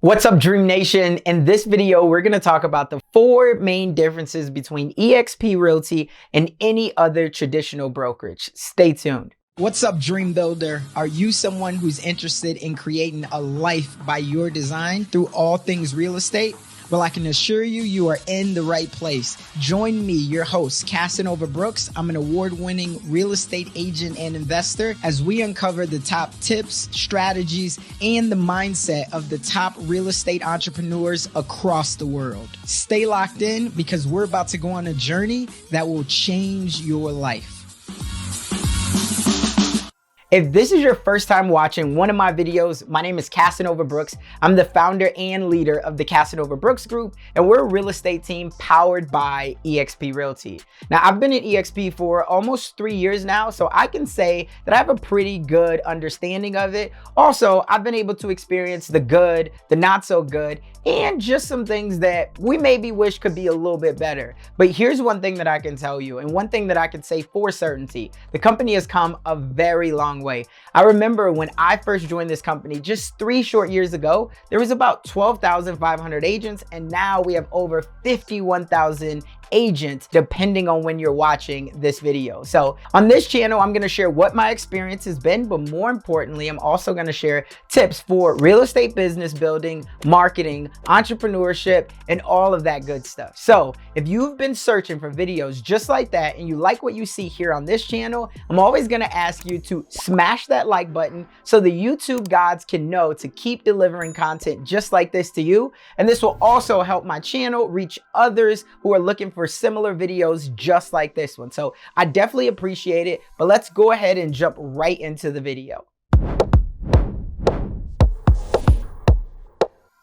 What's up, DreamNation? In this video, we're going to talk about the 4 main differences between eXp Realty and any other traditional brokerage. Stay tuned. What's up, Dream Builder? Are you someone who's interested in creating a life by your design through all things real estate? Well, I can assure you, you are in the right place. Join me, your host, Casanova. I'm an award-winning real estate agent and investor as we uncover the top tips, strategies, and the mindset of the top real estate entrepreneurs across the world. Stay locked in because we're about to go on a journey that will change your life. If this is your first time watching one of my videos, my name is Casanova Brooks. I'm the founder and leader of the Casanova Brooks Group, and we're a real estate team powered by eXp Realty. Now, I've been at eXp for almost 3 years now, so I can say that I have a pretty good understanding of it. Also, I've been able to experience the good, the not so good, and just some things that we maybe wish could be a little bit better. But here's one thing that I can tell you, and one thing that I can say for certainty: the company has come a very long way. I remember when I first joined this company just 3 short years ago, there was about 12,500 agents, and now we have over 51,000 agents, depending on when you're watching this video. So on this channel, I'm going to share what my experience has been, but more importantly, I'm also going to share tips for real estate business building, marketing, entrepreneurship, and all of that good stuff. So if you've been searching for videos just like that and you like what you see here on this channel, I'm always going to ask you to smash that like button so the YouTube gods can know to keep delivering content just like this to you. And this will also help my channel reach others who are looking for similar videos just like this one. So I definitely appreciate it, but let's go ahead and jump right into the video.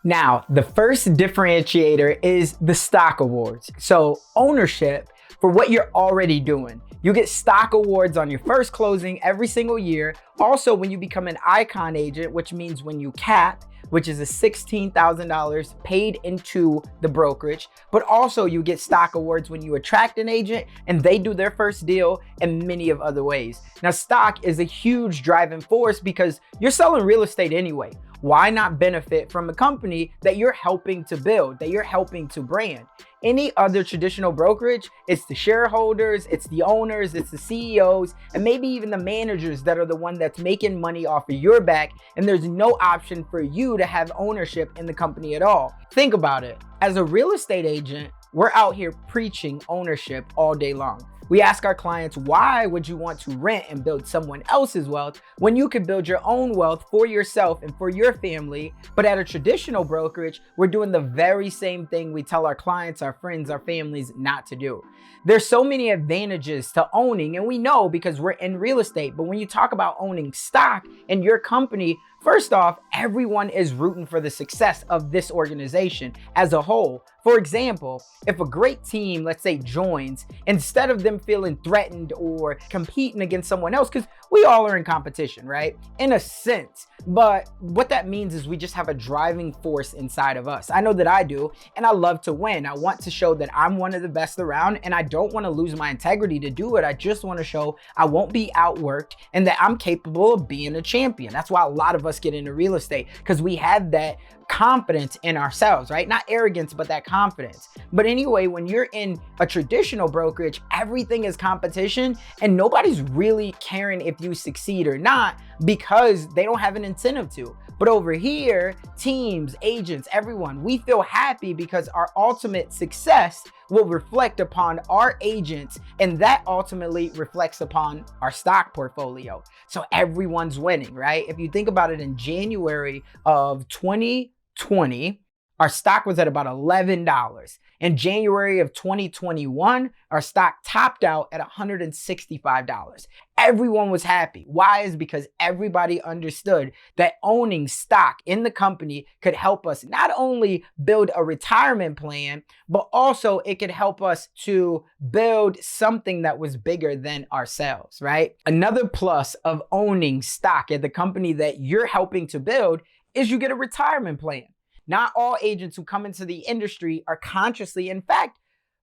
Now, the first differentiator is the stock awards. So ownership for what you're already doing. You get stock awards on your first closing every single year. Also, when you become an icon agent, which means when you cap, which is a $16,000 paid into the brokerage, but also you get stock awards when you attract an agent and they do their first deal, and many of other ways. Now, stock is a huge driving force because you're selling real estate anyway. Why not benefit from a company that you're helping to build, that you're helping to brand? Any other traditional brokerage, it's the shareholders, it's the owners, it's the CEOs, and maybe even the managers that are the one that's making money off of your back, and there's no option for you to have ownership in the company at all. Think about it. As a real estate agent, we're out here preaching ownership all day long. We ask our clients, why would you want to rent and build someone else's wealth when you could build your own wealth for yourself and for your family? But at a traditional brokerage, we're doing the very same thing we tell our clients, our friends, our families not to do. There's so many advantages to owning, and we know because we're in real estate. But when you talk about owning stock in your company, first off, everyone is rooting for the success of this organization as a whole. For example, if a great team, let's say, joins, instead of them feeling threatened or competing against someone else, because we all are in competition, right? In a sense. But what that means is we just have a driving force inside of us. I know that I do, and I love to win. I want to show that I'm one of the best around, and I don't want to lose my integrity to do it. I just want to show I won't be outworked and that I'm capable of being a champion. That's why a lot of us get into real estate, because we have that confidence in ourselves, right? Not arrogance, but that confidence. But anyway, when you're in a traditional brokerage, everything is competition and nobody's really caring if you succeed or not because they don't have an incentive to. But over here, teams, agents, everyone, we feel happy because our ultimate success will reflect upon our agents, and that ultimately reflects upon our stock portfolio. So everyone's winning, right? If you think about it, in January of 2020, our stock was at about $11. In January of 2021, our stock topped out at $165. Everyone was happy. Why? Is because everybody understood that owning stock in the company could help us not only build a retirement plan, but also it could help us to build something that was bigger than ourselves, right? Another plus of owning stock at the company that you're helping to build is you get a retirement plan. Not all agents who come into the industry are consciously, in fact,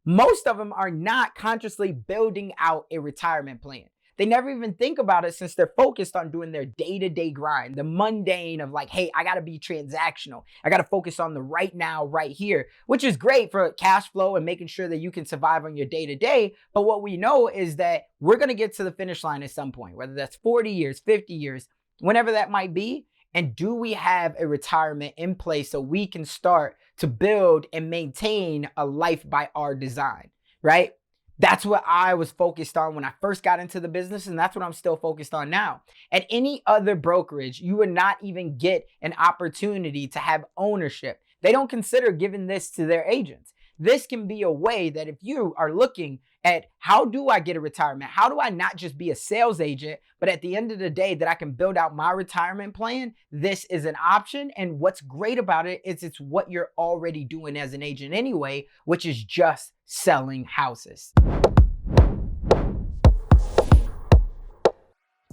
most of them are not consciously building out a retirement plan. They never even think about it since they're focused on doing their day-to-day grind, the mundane of like, hey, I gotta be transactional. I gotta focus on the right now, right here, which is great for cash flow and making sure that you can survive on your day-to-day. But what we know is that we're gonna get to the finish line at some point, whether that's 40 years, 50 years, whenever that might be. And do we have a retirement in place so we can start to build and maintain a life by our design, right? That's what I was focused on when I first got into the business, and that's what I'm still focused on now. At any other brokerage, you would not even get an opportunity to have ownership. They don't consider giving this to their agents. This can be a way that if you are looking at how do I get a retirement? How do I not just be a sales agent, but at the end of the day that I can build out my retirement plan? This is an option. And what's great about it is it's what you're already doing as an agent anyway, which is just selling houses.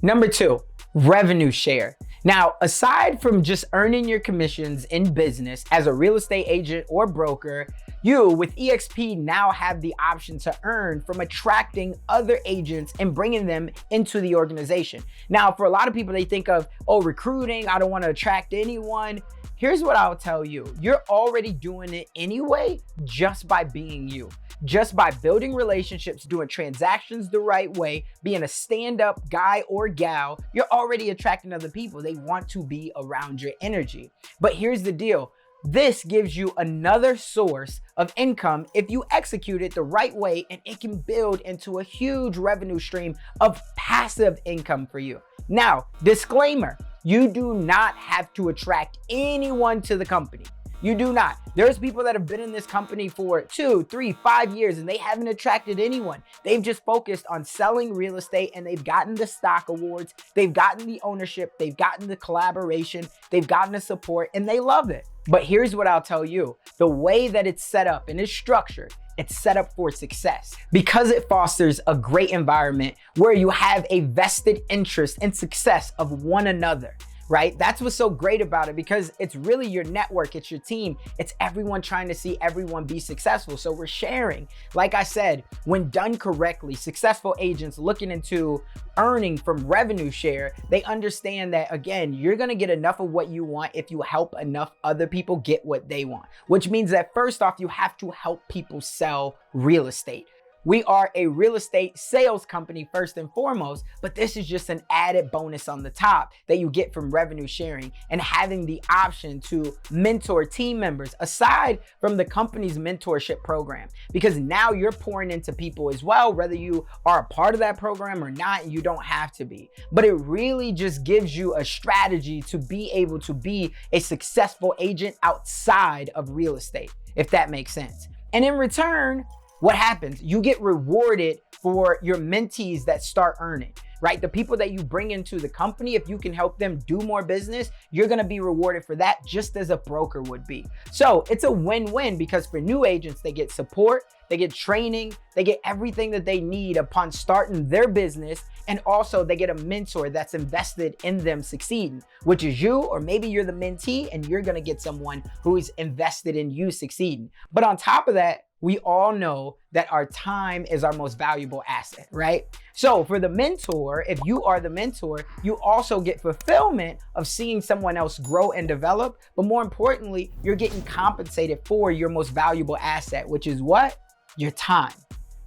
Number 2, revenue share. Now, aside from just earning your commissions in business as a real estate agent or broker, you with eXp now have the option to earn from attracting other agents and bringing them into the organization. Now, for a lot of people, they think of, oh, recruiting, I don't want to attract anyone. Here's what I'll tell you. You're already doing it anyway, just by being you. Just by building relationships, doing transactions the right way, being a stand-up guy or gal, you're already attracting other people. They want to be around your energy. But here's the deal. This gives you another source of income if you execute it the right way, and it can build into a huge revenue stream of passive income for you. Now, disclaimer, you do not have to attract anyone to the company. You do not. There's people that have been in this company for 2, 3, 5 years and they haven't attracted anyone. They've just focused on selling real estate and they've gotten the stock awards, they've gotten the ownership, they've gotten the collaboration, they've gotten the support, and they love it. But here's what I'll tell you. The way that it's set up and is structured, it's set up for success because it fosters a great environment where you have a vested interest in success of one another. Right? That's what's so great about it, because it's really your network, it's your team, it's everyone trying to see everyone be successful. So we're sharing. Like I said, when done correctly, successful agents looking into earning from revenue share, they understand that, again, you're going to get enough of what you want if you help enough other people get what they want, which means that first off, you have to help people sell real estate. We are a real estate sales company first and foremost, but this is just an added bonus on the top that you get from revenue sharing and having the option to mentor team members aside from the company's mentorship program, because now you're pouring into people as well, whether you are a part of that program or not, and you don't have to be. But it really just gives you a strategy to be able to be a successful agent outside of real estate, if that makes sense. And in return, what happens? You get rewarded for your mentees that start earning, right? The people that you bring into the company, if you can help them do more business, you're gonna be rewarded for that just as a broker would be. So it's a win-win, because for new agents, they get support, they get training, they get everything that they need upon starting their business, and also they get a mentor that's invested in them succeeding, which is you, or maybe you're the mentee and you're gonna get someone who is invested in you succeeding. But on top of that, we all know that our time is our most valuable asset, right? So for the mentor, if you are the mentor, you also get fulfillment of seeing someone else grow and develop, but more importantly, you're getting compensated for your most valuable asset, which is what? Your time,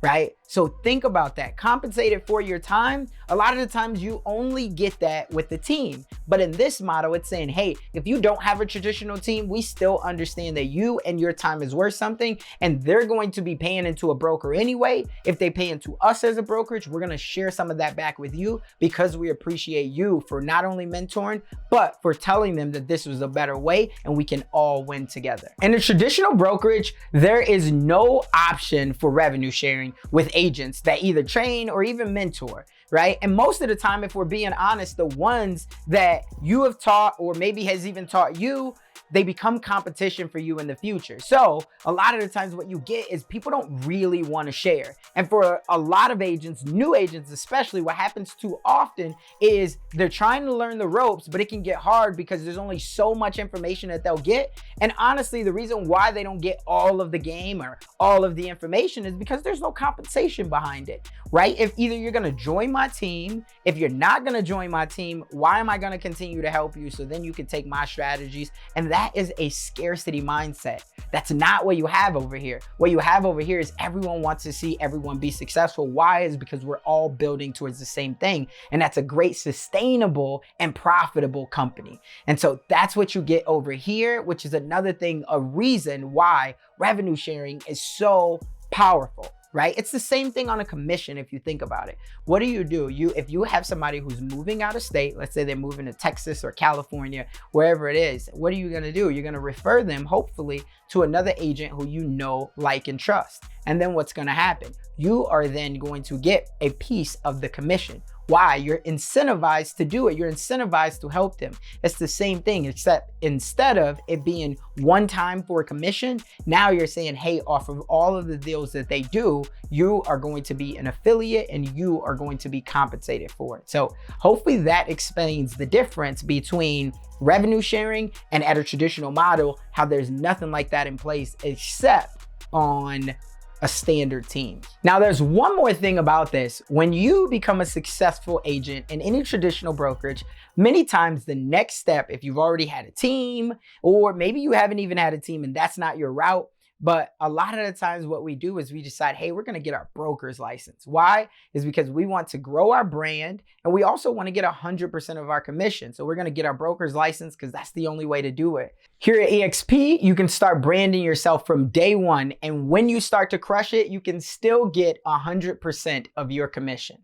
right? So think about that. Compensated for your time. A lot of the times you only get that with the team. But in this model, it's saying, hey, if you don't have a traditional team, we still understand that you and your time is worth something, and they're going to be paying into a broker anyway. If they pay into us as a brokerage, we're going to share some of that back with you, because we appreciate you for not only mentoring, but for telling them that this was a better way and we can all win together. In a traditional brokerage, there is no option for revenue sharing with agents that either train or even mentor, right? And most of the time, if we're being honest, the ones that you have taught or maybe has even taught you, they become competition for you in the future. So a lot of the times what you get is people don't really want to share. And for a lot of agents, new agents especially, what happens too often is they're trying to learn the ropes, but it can get hard because there's only so much information that they'll get. And honestly, the reason why they don't get all of the game or all of the information is because there's no compensation behind it, right? If either you're gonna join my team, if you're not gonna join my team, why am I gonna continue to help you so then you can take my strategies? And that is a scarcity mindset. That's not what you have over here. What you have over here is everyone wants to see everyone be successful. Why? Is because we're all building towards the same thing. And that's a great, sustainable and profitable company. And so that's what you get over here, which is another thing, a reason why revenue sharing is so powerful. Right? It's the same thing on a commission if you think about it. What do? If you have somebody who's moving out of state, let's say they're moving to Texas or California, wherever it is, what are you gonna do? You're gonna refer them, hopefully, to another agent who you know, like, and trust. And then what's gonna happen? You are then going to get a piece of the commission. Why? You're incentivized to do it. You're incentivized to help them. It's the same thing, except instead of it being one time for a commission, now you're saying, hey, off of all of the deals that they do, you are going to be an affiliate and you are going to be compensated for it. So hopefully that explains the difference between revenue sharing and at a traditional model, how there's nothing like that in place except on a standard team. Now, there's one more thing about this. When you become a successful agent in any traditional brokerage, many times the next step, if you've already had a team, or maybe you haven't even had a team and that's not your route, but a lot of the times what we do is we decide, hey, we're going to get our broker's license. Why? Is because we want to grow our brand and we also want to get 100% of our commission. So we're going to get our broker's license because that's the only way to do it. Here at eXp, you can start branding yourself from day one. And when you start to crush it, you can still get 100% of your commission.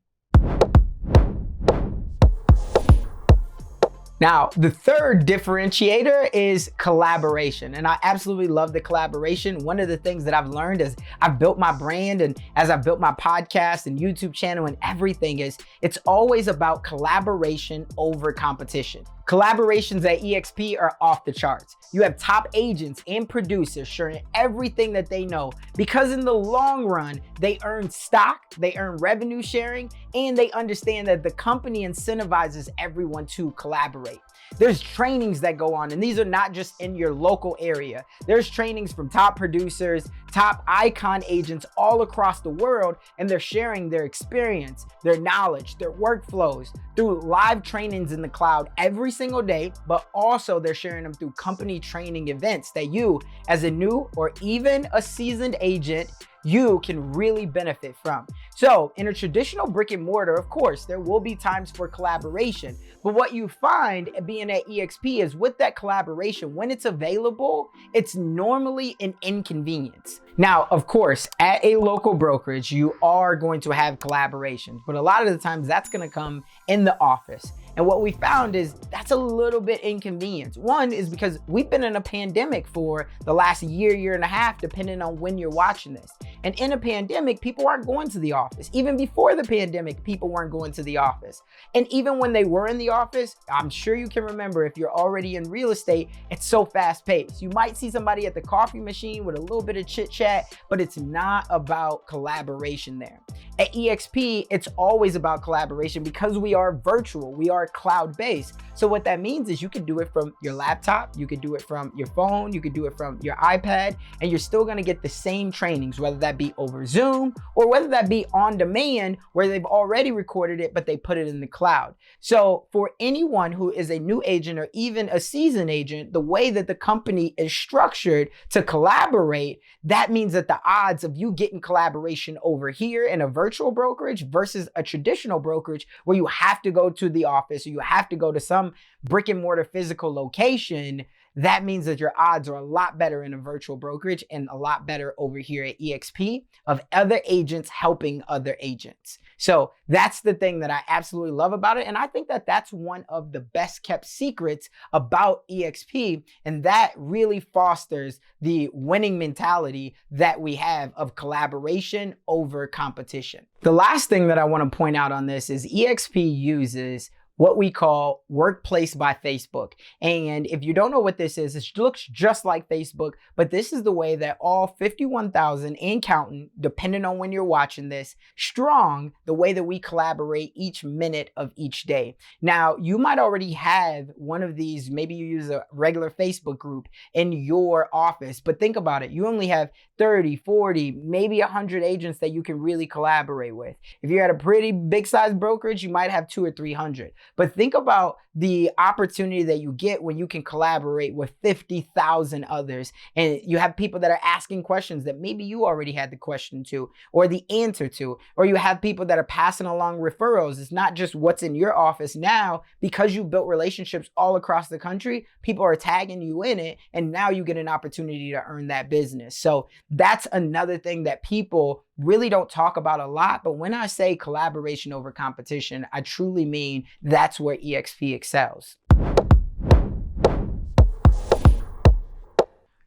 Now, the third differentiator is collaboration. And I absolutely love the collaboration. One of the things that I've learned as I've built my brand and as I've built my podcast and YouTube channel and everything is it's always about collaboration over competition. Collaborations at eXp are off the charts. You have top agents and producers sharing everything that they know because in the long run, they earn stock, they earn revenue sharing, and they understand that the company incentivizes everyone to collaborate. There's trainings that go on, and these are not just in your local area. There's trainings from top producers, top icon agents all across the world, and they're sharing their experience, their knowledge, their workflows through live trainings in the cloud every single day, but also they're sharing them through company training events that you, as a new or even a seasoned agent, you can really benefit from. So in a traditional brick and mortar, of course, there will be times for collaboration, but what you find being at eXp is with that collaboration, when it's available, it's normally an inconvenience. Now, of course, at a local brokerage, you are going to have collaborations, but a lot of the times that's going to come in the office. And what we found is that's a little bit inconvenient. One is because we've been in a pandemic for the last year and a half, depending on when you're watching this. And in a pandemic, people aren't going to the office. Even before the pandemic, people weren't going to the office. And even when they were in the office, I'm sure you can remember if you're already in real estate, it's so fast paced. You might see somebody at the coffee machine with a little bit of chit chat, but it's not about collaboration there. At eXp, it's always about collaboration because we are virtual, we are cloud-based. So what that means is you can do it from your laptop, you can do it from your phone, you can do it from your iPad, and you're still gonna get the same trainings, whether that be over Zoom or whether that be on demand where they've already recorded it, but they put it in the cloud. So for anyone who is a new agent or even a seasoned agent, the way that the company is structured to collaborate, that means that the odds of you getting collaboration over here in a virtual brokerage versus a traditional brokerage where you have to go to the office or you have to go to some brick and mortar physical location, that means that your odds are a lot better in a virtual brokerage and a lot better over here at eXp of other agents helping other agents. So that's the thing that I absolutely love about it. And I think that that's one of the best kept secrets about eXp. And that really fosters the winning mentality that we have of collaboration over competition. The last thing that I want to point out on this is eXp uses what we call Workplace by Facebook. And if you don't know what this is, it looks just like Facebook, but this is the way that all 51,000 and counting, depending on when you're watching this, strong, the way that we collaborate each minute of each day. Now, you might already have one of these, maybe you use a regular Facebook group in your office, but think about it. You only have 30, 40, maybe 100 agents that you can really collaborate with. If you're at a pretty big size brokerage, you might have 200 or 300. But think about the opportunity that you get when you can collaborate with 50,000 others, and you have people that are asking questions that maybe you already had the question to or the answer to, or you have people that are passing along referrals. It's not just what's in your office now. Because you built relationships all across the country, people are tagging you in it, and now you get an opportunity to earn that business. So that's another thing that people really don't talk about a lot. But when I say collaboration over competition, I truly mean that's where eXp excels.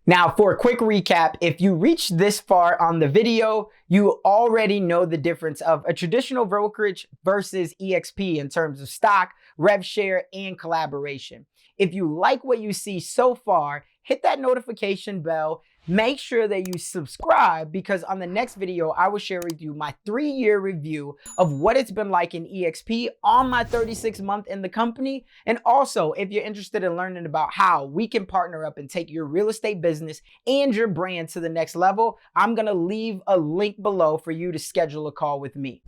Now, for a quick recap, if you reached this far on the video, you already know the difference of a traditional brokerage versus eXp in terms of stock, rev share, and collaboration. If you like what you see so far, hit that notification bell. Make sure that you subscribe, because on the next video, I will share with you my 3-year review of what it's been like in eXp on my 36th month in the company. And also, if you're interested in learning about how we can partner up and take your real estate business and your brand to the next level, I'm gonna leave a link below for you to schedule a call with me.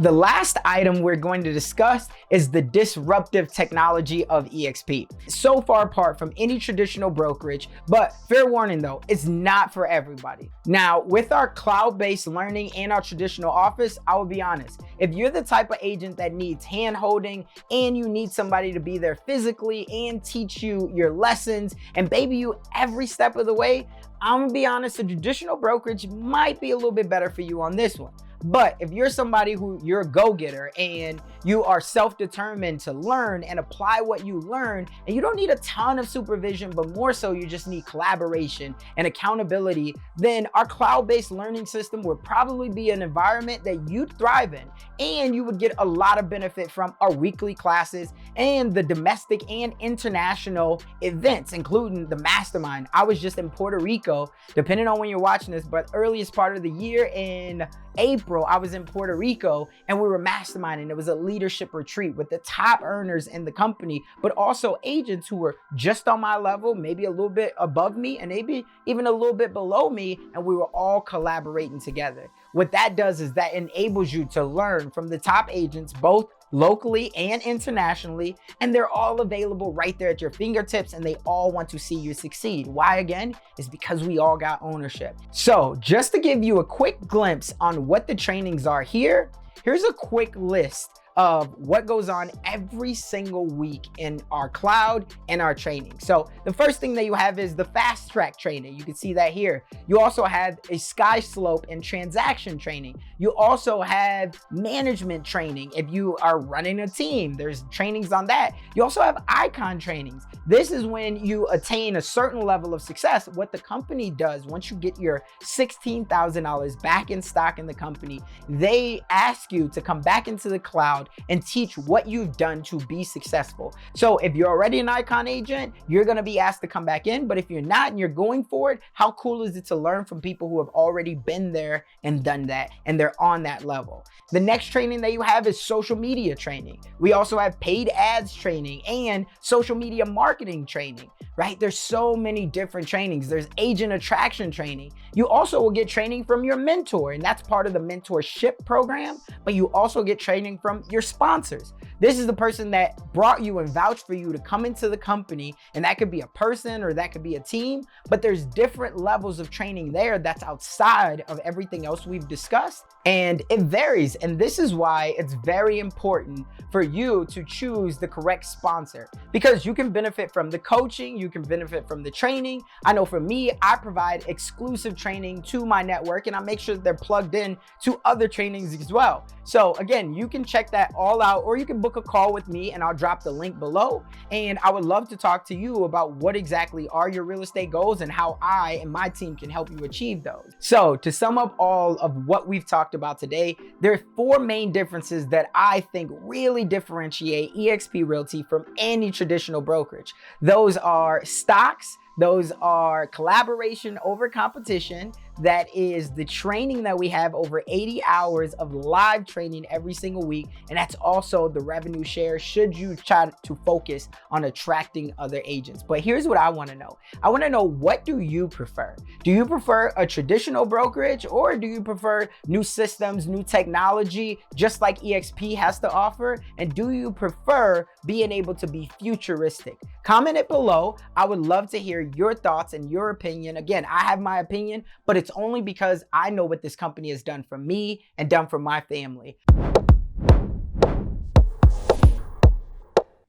The last item we're going to discuss is the disruptive technology of eXp. So far apart from any traditional brokerage, but fair warning though, it's not for everybody. Now, with our cloud-based learning and our traditional office, I will be honest, if you're the type of agent that needs hand-holding and you need somebody to be there physically and teach you your lessons and baby you every step of the way, I'm gonna be honest, a traditional brokerage might be a little bit better for you on this one. But if you're somebody who you're a go-getter and you are self-determined to learn and apply what you learn, and you don't need a ton of supervision, but more so you just need collaboration and accountability, then our cloud-based learning system would probably be an environment that you'd thrive in. And you would get a lot of benefit from our weekly classes and the domestic and international events, including the mastermind. I was just in Puerto Rico, depending on when you're watching this, but earliest part of the year in April, I was in Puerto Rico and we were masterminding. It was a leadership retreat with the top earners in the company, but also agents who were just on my level, maybe a little bit above me, and maybe even a little bit below me, and we were all collaborating together. What that does is that enables you to learn from the top agents, both locally and internationally, and they're all available right there at your fingertips, and they all want to see you succeed. Why again? Is because we all got ownership. So just to give you a quick glimpse on what the trainings are here, here's a quick list of what goes on every single week in our cloud and our training. So the first thing that you have is the fast track training. You can see that here. You also have a sky slope and transaction training. You also have management training. If you are running a team, there's trainings on that. You also have icon trainings. This is when you attain a certain level of success. What the company does, once you get your $16,000 back in stock in the company, they ask you to come back into the cloud and teach what you've done to be successful. So if you're already an icon agent, you're gonna be asked to come back in, but if you're not and you're going for it, how cool is it to learn from people who have already been there and done that, and they're on that level? The next training that you have is social media training. We also have paid ads training and social media marketing training, right? There's so many different trainings. There's agent attraction training. You also will get training from your mentor, and that's part of the mentorship program, but you also get training from your sponsors. This is the person that brought you and vouched for you to come into the company, and that could be a person or that could be a team, but there's different levels of training there that's outside of everything else we've discussed, and it varies. And this is why it's very important for you to choose the correct sponsor, because you can benefit from the coaching, you can benefit from the training. I know for me, I provide exclusive training to my network, and I make sure that they're plugged in to other trainings as well. So again, you can check that all out, or you can book a call with me and I'll drop the link below. And I would love to talk to you about what exactly are your real estate goals and how I and my team can help you achieve those. So to sum up all of what we've talked about today, there are 4 main differences that I think really differentiate eXp Realty from any traditional brokerage. Those are stocks, those are collaboration over competition, that is the training that we have over 80 hours of live training every single week, and that's also the revenue share should you try to focus on attracting other agents. But here's what I want to know. I want to know, what do you prefer? Do you prefer a traditional brokerage, or do you prefer new systems, new technology, just like eXp has to offer? And do you prefer being able to be futuristic? Comment it below. I would love to hear your thoughts and your opinion. Again, I have my opinion, but it's only because I know what this company has done for me and done for my family.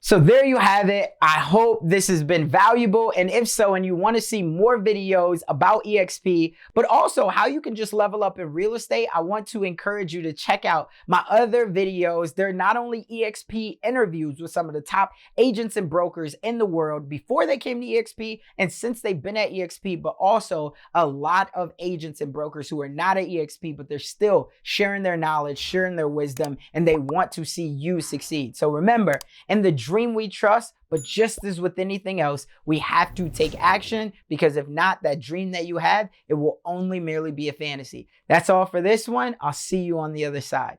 So there you have it. I hope this has been valuable. And if so, and you want to see more videos about eXp, but also how you can just level up in real estate, I want to encourage you to check out my other videos. They're not only eXp interviews with some of the top agents and brokers in the world before they came to eXp and since they've been at eXp, but also a lot of agents and brokers who are not at eXp, but they're still sharing their knowledge, sharing their wisdom, and they want to see you succeed. So remember, in the dream we trust, but just as with anything else, we have to take action, because if not, that dream that you have, it will only merely be a fantasy. That's all for this one. I'll see you on the other side.